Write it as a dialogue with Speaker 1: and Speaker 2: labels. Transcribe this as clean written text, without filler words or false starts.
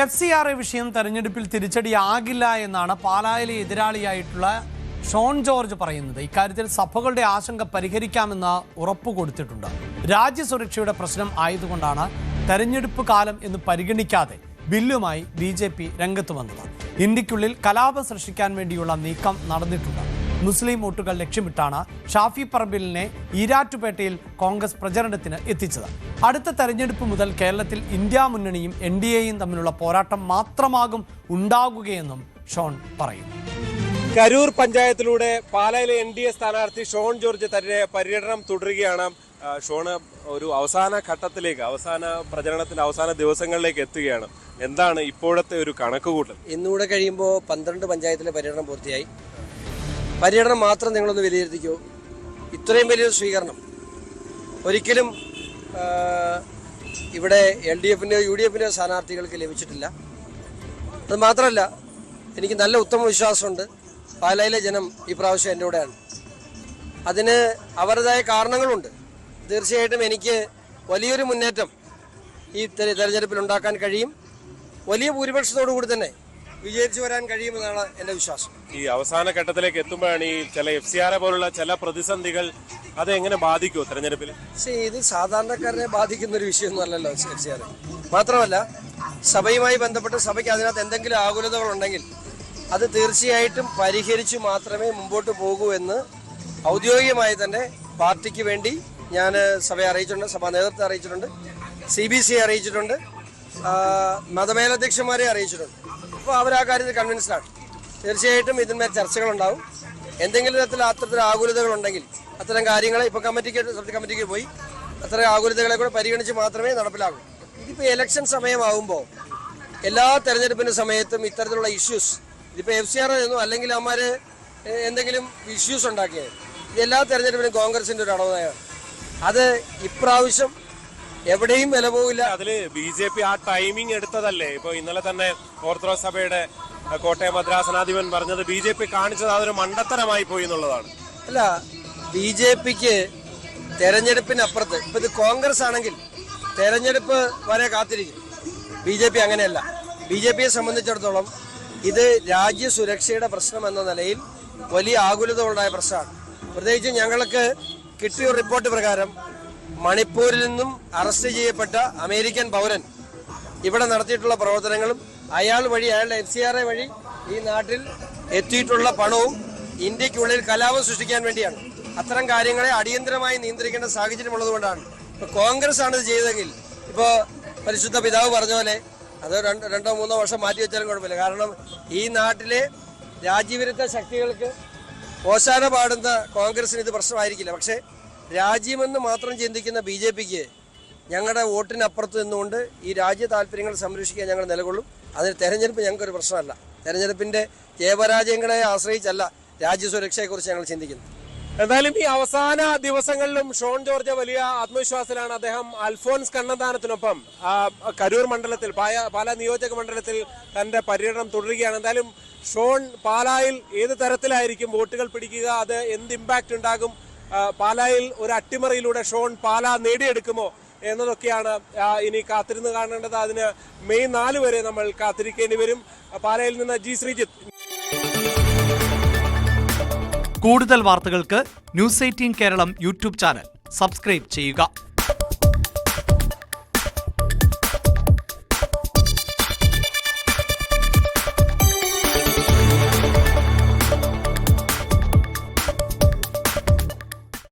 Speaker 1: FCRA വിഷയം തെരഞ്ഞെടുപ്പിൽ തിരിച്ചടിയാകില്ല എന്നാണ് പാലായിലെ എതിരാളിയായിട്ടുള്ള ഷോൺ ജോർജ് പറയുന്നത്. ഇക്കാര്യത്തിൽ സഭകളുടെ ആശങ്ക പരിഹരിക്കാമെന്ന് ഉറപ്പു കൊടുത്തിട്ടുണ്ട്. രാജ്യസുരക്ഷയുടെ പ്രശ്നം ആയതുകൊണ്ടാണ് തെരഞ്ഞെടുപ്പ് കാലം എന്ന് പരിഗണിക്കാതെ ബില്ലുമായി BJP രംഗത്ത് വന്നത്. ഇന്ത്യക്കുള്ളിൽ കലാപം സൃഷ്ടിക്കാൻ വേണ്ടിയുള്ള നീക്കം നടന്നിട്ടുണ്ട്. മുസ്ലിം വോട്ടുകൾ ലക്ഷ്യമിട്ടാണ് ഷാഫി പറമ്പിലിനെ ഈരാറ്റുപേട്ടയിൽ കോൺഗ്രസ് പ്രചരണത്തിന് എത്തിച്ചത്. അടുത്ത തെരഞ്ഞെടുപ്പ് മുതൽ കേരളത്തിൽ ഇന്ത്യ മുന്നണിയും NDAയും തമ്മിലുള്ള പോരാട്ടം മാത്രമാകും ഉണ്ടാകുകയെന്നും ഷോൺ പറയുന്നു.
Speaker 2: കരൂർ പഞ്ചായത്തിലൂടെ പാലായിലെ NDA സ്ഥാനാർത്ഥി ഷോൺ ജോർജ് തന്റെ പര്യടനം തുടരുകയാണ്. ഷോണ് ഒരു അവസാന ഘട്ടത്തിലേക്ക്, അവസാന പ്രചരണത്തിന്റെ അവസാന ദിവസങ്ങളിലേക്ക് എത്തുകയാണ്. എന്താണ് ഇപ്പോഴത്തെ ഒരു കണക്കുകൂട്ടൽ?
Speaker 3: ഇന്നുകൂടെ കഴിയുമ്പോൾ 12 പഞ്ചായത്തിലെ പര്യടനം പൂർത്തിയായി. പര്യടനം മാത്രം നിങ്ങളൊന്ന് വിലയിരുത്തിക്കൂ. ഇത്രയും വലിയൊരു സ്വീകരണം ഒരിക്കലും ഇവിടെ LDFന്റെയോ UDFന്റെയോ സ്ഥാനാർത്ഥികൾക്ക് ലഭിച്ചിട്ടില്ല. അത് മാത്രമല്ല, എനിക്ക് നല്ല ഉത്തമ വിശ്വാസമുണ്ട് പാലായിലെ ജനം ഈ പ്രാവശ്യം എൻ്റെ കൂടെയാണ്. അതിന് അവരുടേതായ കാരണങ്ങളുണ്ട്. തീർച്ചയായിട്ടും എനിക്ക് വലിയൊരു മുന്നേറ്റം ഈ തെരഞ്ഞെടുപ്പിൽ ഉണ്ടാക്കാൻ കഴിയും. വലിയ ഭൂരിപക്ഷത്തോടു കൂടി തന്നെ വിജയിച്ചു വരാൻ കഴിയുമെന്നാണ് എൻ്റെ വിശ്വാസം.
Speaker 2: ഈ അവസാന ഘട്ടത്തിലേക്ക് എത്തുമ്പോഴാണ് ഈ ചില FCRA പോലുള്ള ചില പ്രതിസന്ധികൾ അത് എങ്ങനെ ബാധിക്കുമോ തെരഞ്ഞെടുപ്പിൽ?
Speaker 3: ഇത് സാധാരണക്കാരനെ ബാധിക്കുന്ന ഒരു വിഷയമൊന്നും അല്ലല്ലോ FCRA. മാത്രമല്ല, സഭയുമായി ബന്ധപ്പെട്ട് സഭയ്ക്ക് അതിനകത്ത് എന്തെങ്കിലും ആകുലതകളുണ്ടെങ്കിൽ അത് തീർച്ചയായിട്ടും പരിഹരിച്ചു മാത്രമേ മുമ്പോട്ട് പോകൂ എന്ന് ഔദ്യോഗികമായി തന്നെ പാർട്ടിക്ക് വേണ്ടി ഞാൻ സഭയെ അറിയിച്ചിട്ടുണ്ട്, സഭാ നേതൃത്വത്തെ അറിയിച്ചിട്ടുണ്ട്, CBC അറിയിച്ചിട്ടുണ്ട്, മതമേലധ്യക്ഷന്മാരെ അറിയിച്ചിട്ടുണ്ട്. അപ്പോൾ അവർ ആ കാര്യത്തിൽ കൺവിൻസ്ഡാണ്. തീർച്ചയായിട്ടും ഇതിന്മേൽ ചർച്ചകളുണ്ടാവും. എന്തെങ്കിലും തരത്തിൽ അത്തരത്തിൽ ആകുലതകളുണ്ടെങ്കിൽ അത്തരം കാര്യങ്ങളെ ഇപ്പോൾ കമ്മിറ്റിക്ക് പോയി അത്തരം ആകുലതകളെ കൂടെ പരിഗണിച്ച് മാത്രമേ നടപ്പിലാകൂ. ഇതിപ്പോൾ ഇലക്ഷൻ സമയമാകുമ്പോൾ എല്ലാ തെരഞ്ഞെടുപ്പിൻ്റെ സമയത്തും ഇത്തരത്തിലുള്ള ഇഷ്യൂസ്, ഇതിപ്പോൾ FCRA ഒന്നും അല്ലെങ്കിൽ അവന്മാർ എന്തെങ്കിലും ഇഷ്യൂസ് ഉണ്ടാക്കിയത് എല്ലാ തെരഞ്ഞെടുപ്പിനും കോൺഗ്രസിൻ്റെ ഒരു അടവുനയമാണ്. അത് ഇപ്രാവശ്യം എവിടെയും വില പോകില്ല.
Speaker 2: അതില് BJP ആ ടൈമിംഗ് എടുത്തതല്ലേ? ഇപ്പൊ ഇന്നലെ തന്നെ ഓർത്തഡോക്സ് സഭയുടെ കോട്ടയം ഭദ്രാസനാധിപൻ പറഞ്ഞത് BJP കാണിച്ചത് അതൊരു മണ്ടത്തരമായി പോയി എന്നുള്ളതാണ്.
Speaker 3: അല്ല, BJPക്ക് തെരഞ്ഞെടുപ്പിനപ്പുറത്ത് ഇപ്പൊ ഇത് കോൺഗ്രസ് ആണെങ്കിൽ തെരഞ്ഞെടുപ്പ് വരെ കാത്തിരിക്കും. BJP അങ്ങനെയല്ല. BJPയെ സംബന്ധിച്ചിടത്തോളം ഇത് രാജ്യസുരക്ഷയുടെ പ്രശ്നം എന്ന നിലയിൽ വലിയ ആകുലത ഉണ്ടായ പ്രശ്നമാണ്. പ്രത്യേകിച്ച് ഞങ്ങൾക്ക് കിട്ടിയ റിപ്പോർട്ട് പ്രകാരം മണിപ്പൂരിൽ നിന്നും അറസ്റ്റ് ചെയ്യപ്പെട്ട അമേരിക്കൻ പൗരൻ ഇവിടെ നടത്തിയിട്ടുള്ള പ്രവർത്തനങ്ങളും അയാൾ വഴി, അയാളുടെ FCRA വഴി ഈ നാട്ടിൽ എത്തിയിട്ടുള്ള പണവും ഇന്ത്യക്കുള്ളിൽ കലാപം സൃഷ്ടിക്കാൻ വേണ്ടിയാണ്. അത്തരം കാര്യങ്ങളെ അടിയന്തരമായി നിയന്ത്രിക്കേണ്ട സാഹചര്യം ഉള്ളതുകൊണ്ടാണ്. ഇപ്പോൾ കോൺഗ്രസ് ആണ് ഇത് ചെയ്തതെങ്കിൽ ഇപ്പോൾ പരിശുദ്ധ പിതാവ് പറഞ്ഞ പോലെ അത് 2-3 വർഷം മാറ്റിവെച്ചാലും കുഴപ്പമില്ല. കാരണം ഈ നാട്ടിലെ രാജ്യവിരുദ്ധ ശക്തികൾക്ക് ഓശാന പാടുന്ന കോൺഗ്രസിന് ഇത് പ്രശ്നമായിരിക്കില്ല. പക്ഷേ രാജ്യമെന്ന് മാത്രം ചിന്തിക്കുന്ന BJPക്ക് ഞങ്ങളുടെ വോട്ടിനപ്പുറത്ത് നിന്നുകൊണ്ട് ഈ രാജ്യ താല്പര്യങ്ങൾ സംരക്ഷിക്കാൻ ഞങ്ങൾ നിലകൊള്ളും. അതിന് തെരഞ്ഞെടുപ്പ് ഞങ്ങൾക്കൊരു പ്രശ്നമല്ല. തെരഞ്ഞെടുപ്പിൻ്റെ ജയപരാജയങ്ങളെ ആശ്രയിച്ചല്ല രാജ്യസുരക്ഷയെക്കുറിച്ച് ഞങ്ങൾ ചിന്തിക്കുന്നത്.
Speaker 2: എന്തായാലും ഈ അവസാന ദിവസങ്ങളിലും ഷോൺ ജോർജ് വലിയ ആത്മവിശ്വാസത്തിലാണ്. അദ്ദേഹം അൽഫോൻസ് കണ്ണന്താനത്തിനൊപ്പം കരൂർ മണ്ഡലത്തിൽ, പാലാ നിയോജക മണ്ഡലത്തിൽ തന്റെ പര്യടനം തുടരുകയാണ്. എന്തായാലും ഷോൺ പാലായിൽ ഏത് തരത്തിലായിരിക്കും വോട്ടുകൾ പിടിക്കുക, അത് എന്ത് ഇമ്പാക്റ്റ് ഉണ്ടാകും, പാലായിൽ ഒരു അട്ടിമറിയിലൂടെ ഷോൺ പാലാ നേടിയെടുക്കുമോ എന്നതൊക്കെയാണ് ഇനി കാത്തിരുന്ന് കാണേണ്ടത്. അതിന് മെയ് 4 വരെ നമ്മൾ കാത്തിരിക്കേണ്ടി വരും. പാലായിൽ നിന്ന് G ശ്രീജിത്ത്.
Speaker 1: കൂടുതൽ വാർത്തകൾക്ക് News 18 Keralam YouTube channel subscribe ചെയ്യുക.